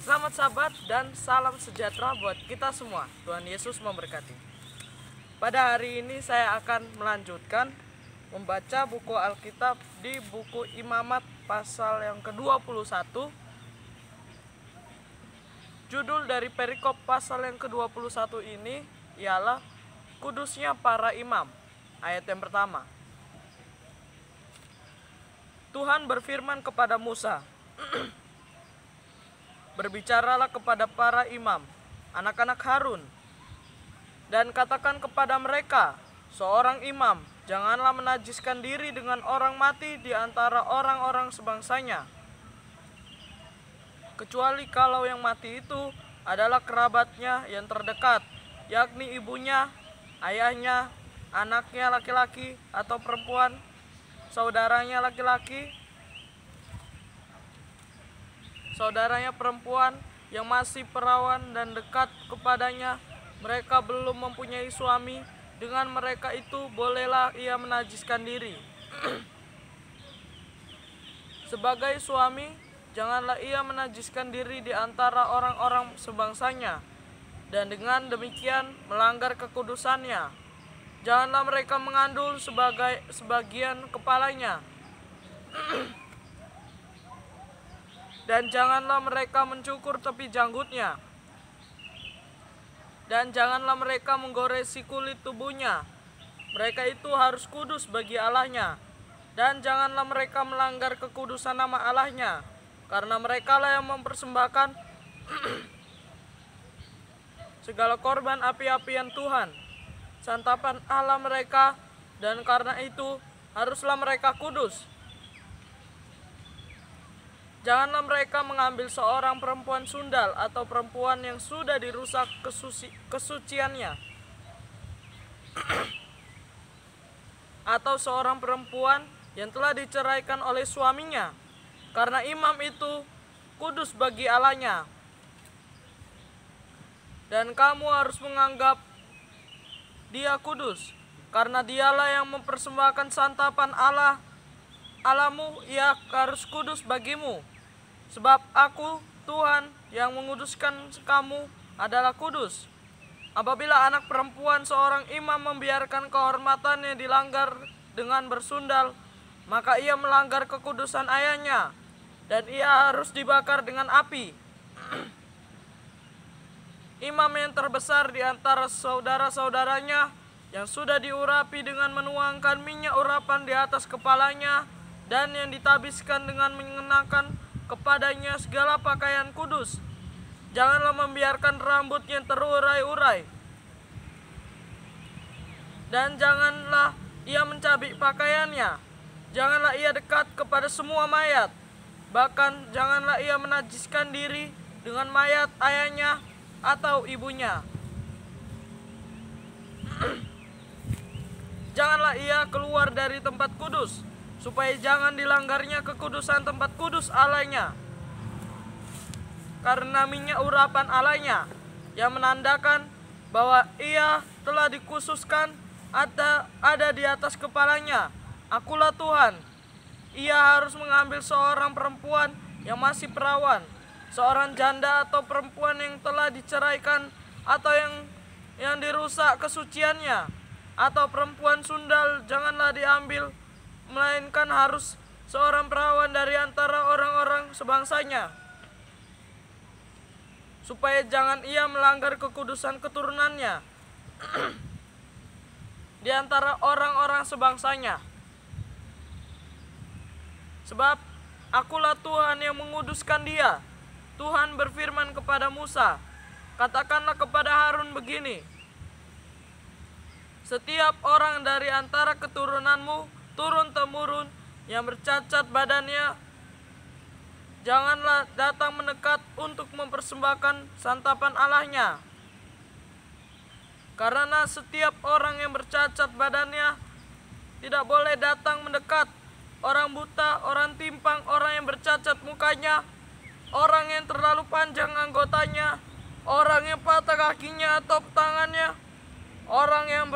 Selamat sahabat dan salam sejahtera buat kita semua. Tuhan Yesus memberkati. Pada hari ini saya akan melanjutkan membaca buku Alkitab di buku Imamat pasal yang ke-21. Judul dari perikop pasal yang ke-21 ini ialah Kudusnya para imam. Ayat yang pertama. Tuhan berfirman kepada Musa, berbicaralah kepada para imam, anak-anak Harun, dan katakan kepada mereka, seorang imam, janganlah menajiskan diri dengan orang mati di antara orang-orang sebangsanya, kecuali kalau yang mati itu adalah kerabatnya yang terdekat, yakni ibunya, ayahnya, anaknya laki-laki atau perempuan, saudaranya laki-laki, saudaranya perempuan yang masih perawan dan dekat kepadanya, mereka belum mempunyai suami, dengan mereka itu bolehlah ia menajiskan diri. Sebagai suami, janganlah ia menajiskan diri di antara orang-orang sebangsanya, dan dengan demikian melanggar kekudusannya. Janganlah mereka mengandul sebagian kepalanya, dan janganlah mereka mencukur tepi janggutnya, dan janganlah mereka menggoresi kulit tubuhnya. Mereka itu harus kudus bagi Allahnya, dan janganlah mereka melanggar kekudusan nama Allahnya, karena merekalah yang mempersembahkan segala korban api-apian Tuhan, santapan Allah mereka, dan karena itu haruslah mereka kudus. Janganlah mereka mengambil seorang perempuan sundal atau perempuan yang sudah dirusak kesuciannya, atau seorang perempuan yang telah diceraikan oleh suaminya, karena imam itu kudus bagi Allahnya. Dan kamu harus menganggap dia kudus, karena dialah yang mempersembahkan santapan Allahmu, ia harus kudus bagimu. Sebab aku, Tuhan, yang menguduskan kamu adalah kudus. Apabila anak perempuan seorang imam membiarkan kehormatannya dilanggar dengan bersundal, maka ia melanggar kekudusan ayahnya, dan ia harus dibakar dengan api. Imam yang terbesar di antara saudara-saudaranya, yang sudah diurapi dengan menuangkan minyak urapan di atas kepalanya, dan yang ditabiskan dengan mengenakan kepadanya segala pakaian kudus, janganlah membiarkan rambutnya terurai-urai, dan janganlah ia mencabik pakaiannya. Janganlah ia dekat kepada semua mayat, bahkan janganlah ia menajiskan diri dengan mayat ayahnya atau ibunya. Janganlah ia keluar dari tempat kudus, supaya jangan dilanggarnya kekudusan tempat kudus Allahnya, karena minyak urapan Allahnya yang menandakan bahwa ia telah dikhususkan ada di atas kepalanya. Akulah Tuhan. Ia harus mengambil seorang perempuan yang masih perawan, seorang janda atau perempuan yang telah diceraikan atau yang dirusak kesuciannya, atau perempuan sundal janganlah diambil, melainkan harus seorang perawan dari antara orang-orang sebangsanya, supaya jangan ia melanggar kekudusan keturunannya di antara orang-orang sebangsanya. Sebab akulah Tuhan yang menguduskan dia. Tuhan berfirman kepada Musa, katakanlah kepada Harun begini, setiap orang dari antara keturunanmu turun-temurun yang bercacat badannya, janganlah datang mendekat untuk mempersembahkan santapan Allahnya. Karena setiap orang yang bercacat badannya tidak boleh datang mendekat. Orang buta, orang timpang, orang yang bercacat mukanya, orang yang terlalu panjang anggotanya, orang yang patah kakinya atau tangannya, orang yang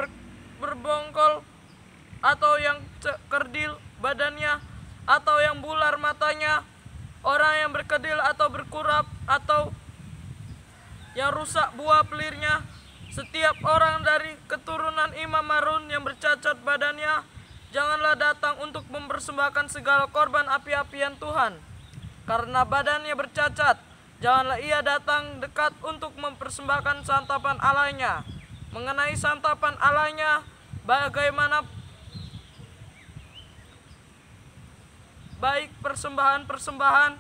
berbongkol atau yang kerdil badannya, atau yang bular matanya, orang yang berkedil atau berkurap, atau yang rusak buah pelirnya. Setiap orang dari keturunan Imam Harun yang bercacat badannya, janganlah datang untuk mempersembahkan segala korban api-apian Tuhan. Karena badannya bercacat, janganlah ia datang dekat untuk mempersembahkan santapan Allahnya. Mengenai santapan Allahnya, bagaimana baik persembahan-persembahan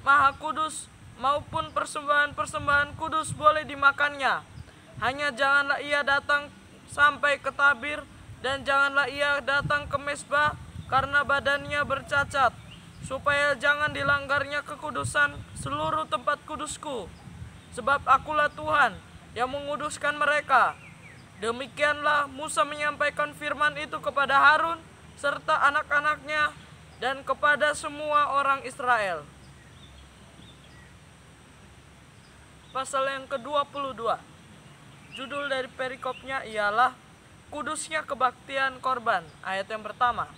maha kudus maupun persembahan-persembahan kudus boleh dimakannya. Hanya janganlah ia datang sampai ke tabir, dan janganlah ia datang ke mezbah karena badannya bercacat, supaya jangan dilanggarnya kekudusan seluruh tempat kudusku. Sebab akulah Tuhan yang menguduskan mereka. Demikianlah Musa menyampaikan firman itu kepada Harun serta anak-anaknya dan kepada semua orang Israel. Pasal yang ke-22. Judul dari perikopnya ialah Kudusnya Kebaktian Korban. Ayat yang pertama.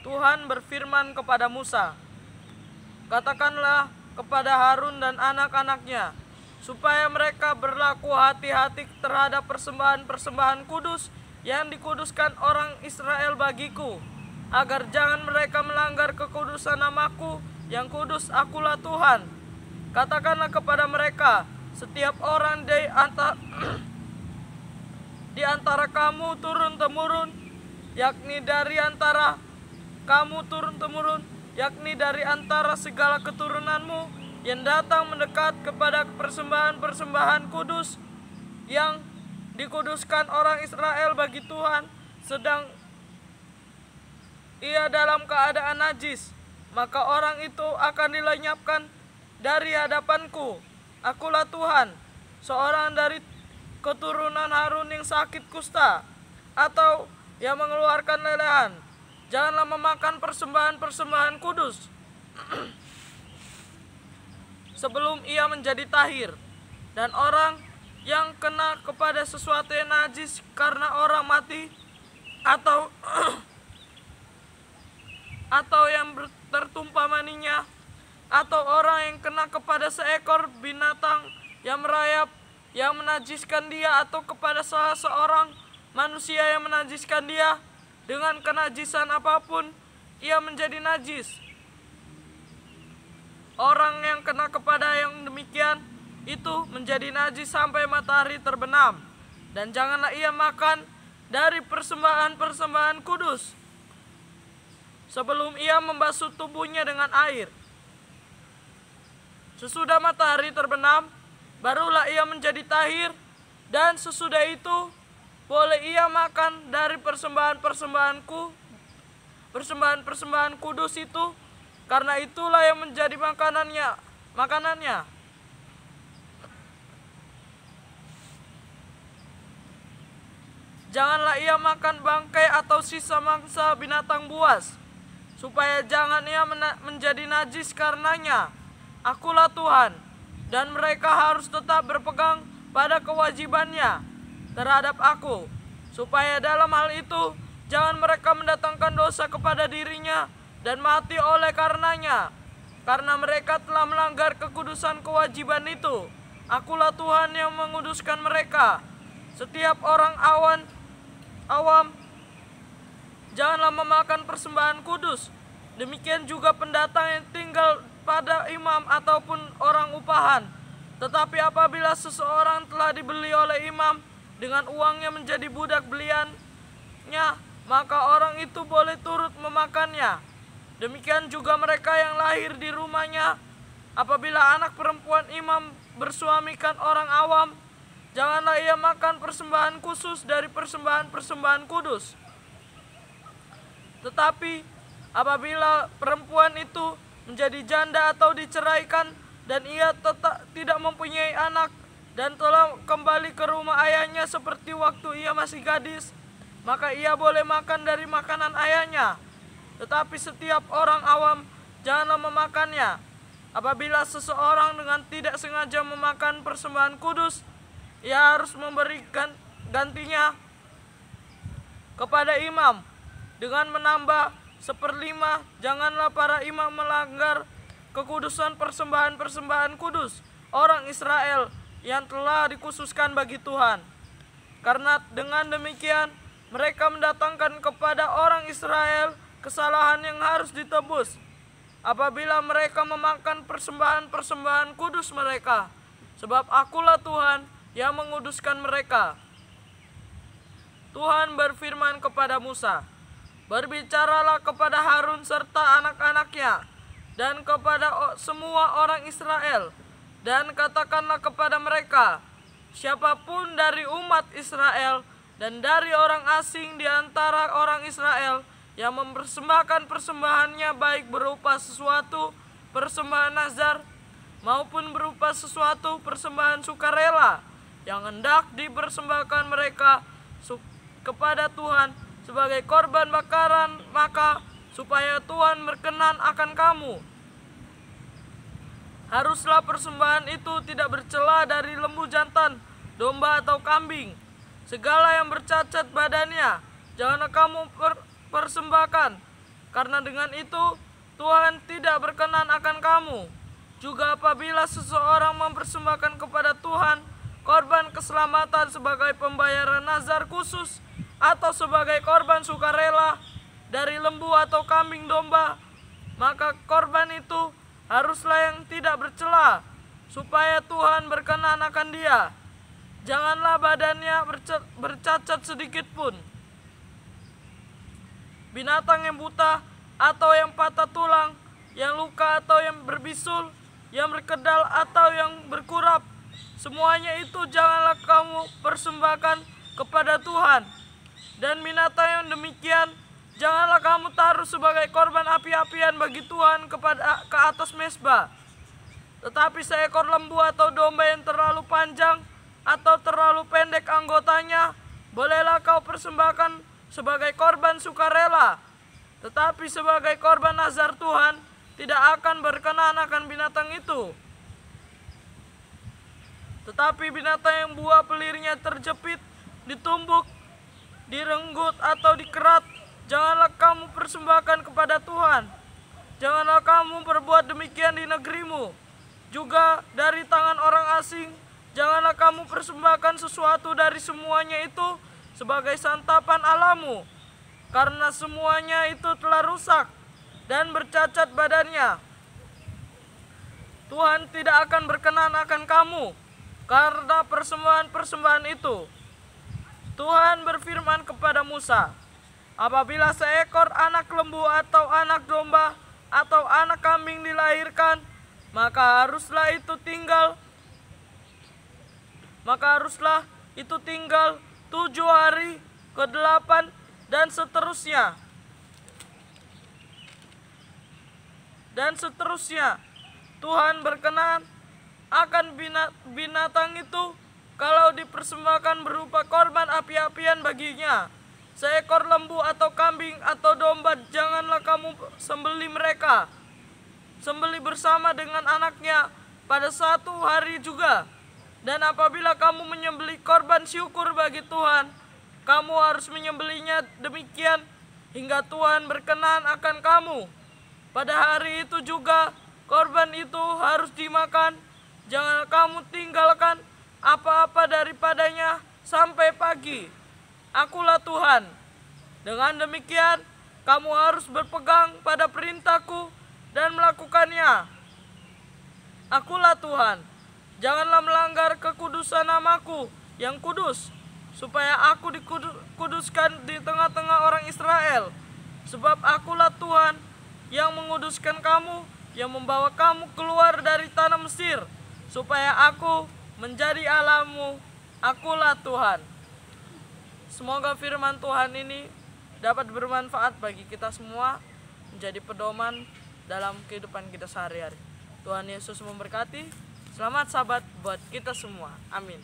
Tuhan berfirman kepada Musa, katakanlah kepada Harun dan anak-anaknya, supaya mereka berlaku hati-hati terhadap persembahan-persembahan kudus yang dikuduskan orang Israel bagiku, agar jangan mereka melanggar kekudusan namaku yang kudus. Akulah Tuhan. Katakanlah kepada mereka, setiap orang di antara kamu turun-temurun, yakni dari antara kamu turun-temurun, yakni dari antara segala keturunanmu yang datang mendekat kepada persembahan-persembahan kudus yang dikuduskan orang Israel bagi Tuhan, sedang ia dalam keadaan najis, maka orang itu akan dilenyapkan dari hadapanku. Akulah Tuhan. Seorang dari keturunan Harun yang sakit kusta atau yang mengeluarkan lelehan, janganlah memakan persembahan-persembahan kudus sebelum ia menjadi tahir. Dan orang yang kena kepada sesuatu yang najis karena orang mati atau yang tertumpah maninya, atau orang yang kena kepada seekor binatang yang merayap yang menajiskan dia, atau kepada salah seorang manusia yang menajiskan dia, dengan kenajisan apapun ia menjadi najis. Orang yang kena kepada yang demikian itu menjadi najis sampai matahari terbenam, dan janganlah ia makan dari persembahan-persembahan kudus sebelum ia membasuh tubuhnya dengan air. Sesudah matahari terbenam, barulah ia menjadi tahir, dan sesudah itu boleh ia makan dari persembahan-persembahan kudus itu, karena itulah yang menjadi makanannya. Janganlah ia makan bangkai atau sisa mangsa binatang buas, supaya jangan ia menjadi najis karenanya. Akulah Tuhan. Dan mereka harus tetap berpegang pada kewajibannya terhadap aku, supaya dalam hal itu jangan mereka mendatangkan dosa kepada dirinya dan mati oleh karenanya, karena mereka telah melanggar kekudusan kewajiban itu. Akulah Tuhan yang menguduskan mereka. Setiap orang awam janganlah memakan persembahan kudus. Demikian juga pendatang yang tinggal pada imam ataupun orang upahan. Tetapi apabila seseorang telah dibeli oleh imam dengan uangnya menjadi budak beliannya, maka orang itu boleh turut memakannya. Demikian juga mereka yang lahir di rumahnya. Apabila anak perempuan imam bersuamikan orang awam, janganlah ia makan persembahan khusus dari persembahan-persembahan kudus. Tetapi apabila perempuan itu menjadi janda atau diceraikan, dan ia tidak mempunyai anak, dan telah kembali ke rumah ayahnya seperti waktu ia masih gadis, maka ia boleh makan dari makanan ayahnya. Tetapi setiap orang awam janganlah memakannya. Apabila seseorang dengan tidak sengaja memakan persembahan kudus, ia harus memberikan gantinya kepada imam dengan menambah 1/5. Janganlah para imam melanggar kekudusan persembahan-persembahan kudus orang Israel yang telah dikhususkan bagi Tuhan. Karena dengan demikian mereka mendatangkan kepada orang Israel kesalahan yang harus ditebus apabila mereka memakan persembahan-persembahan kudus mereka, sebab akulah Tuhan yang menguduskan mereka. Tuhan berfirman kepada Musa, "Berbicaralah kepada Harun serta anak-anaknya dan kepada semua orang Israel, dan katakanlah kepada mereka, siapapun dari umat Israel dan dari orang asing di antara orang Israel yang mempersembahkan persembahannya, baik berupa sesuatu persembahan nazar maupun berupa sesuatu persembahan sukarela yang hendak dipersembahkan mereka kepada Tuhan sebagai korban bakaran, maka supaya Tuhan berkenan akan kamu, haruslah persembahan itu tidak bercela dari lembu jantan, domba atau kambing. Segala yang bercacat badannya janganlah kamu persembahkan, karena dengan itu Tuhan tidak berkenan akan kamu. Juga apabila seseorang mempersembahkan kepada Tuhan korban keselamatan sebagai pembayaran nazar khusus atau sebagai korban sukarela dari lembu atau kambing domba, maka korban itu haruslah yang tidak bercela, supaya Tuhan berkenan akan dia. Janganlah badannya bercacat sedikit pun. Binatang yang buta atau yang patah tulang, yang luka atau yang berbisul, yang berkedal atau yang berkurap, semuanya itu janganlah kamu persembahkan kepada Tuhan. Dan binatang yang demikian janganlah kamu taruh sebagai korban api-apian bagi Tuhan ke atas mezbah. Tetapi seekor lembu atau domba yang terlalu panjang atau terlalu pendek anggotanya, bolehlah kau persembahkan sebagai korban sukarela. Tetapi sebagai korban nazar Tuhan tidak akan berkenan akan binatang itu. Tetapi binatang yang buah pelirnya terjepit, ditumbuk, direnggut atau dikerat, janganlah kamu persembahkan kepada Tuhan. Janganlah kamu berbuat demikian di negerimu. Juga dari tangan orang asing, janganlah kamu persembahkan sesuatu dari semuanya itu sebagai santapan alamu, karena semuanya itu telah rusak dan bercacat badannya. Tuhan tidak akan berkenan akan kamu karena persembahan-persembahan itu. Tuhan berfirman kepada Musa, apabila seekor anak lembu atau anak domba atau anak kambing dilahirkan, maka haruslah itu tinggal 7 hari ke-8 dan seterusnya. Tuhan berkenan akan binatang itu kalau dipersembahkan berupa korban api-apian baginya. Seekor lembu atau kambing atau domba janganlah kamu sembelih mereka. Sembelih bersama dengan anaknya pada 1 hari juga. Dan apabila kamu menyembelih korban syukur bagi Tuhan, kamu harus menyembelihnya demikian hingga Tuhan berkenan akan kamu. Pada hari itu juga korban itu harus dimakan. Jangan kamu tinggalkan apa-apa daripadanya sampai pagi. Akulah Tuhan. Dengan demikian, kamu harus berpegang pada perintahku dan melakukannya. Akulah Tuhan. Janganlah melanggar kekudusan namaku yang kudus, supaya aku dikuduskan di tengah-tengah orang Israel. Sebab akulah Tuhan yang menguduskan kamu, yang membawa kamu keluar dari tanah Mesir, supaya aku menjadi Allahmu. Akulah Tuhan. Semoga firman Tuhan ini dapat bermanfaat bagi kita semua, menjadi pedoman dalam kehidupan kita sehari-hari. Tuhan Yesus memberkati. Selamat Sabat buat kita semua. Amin.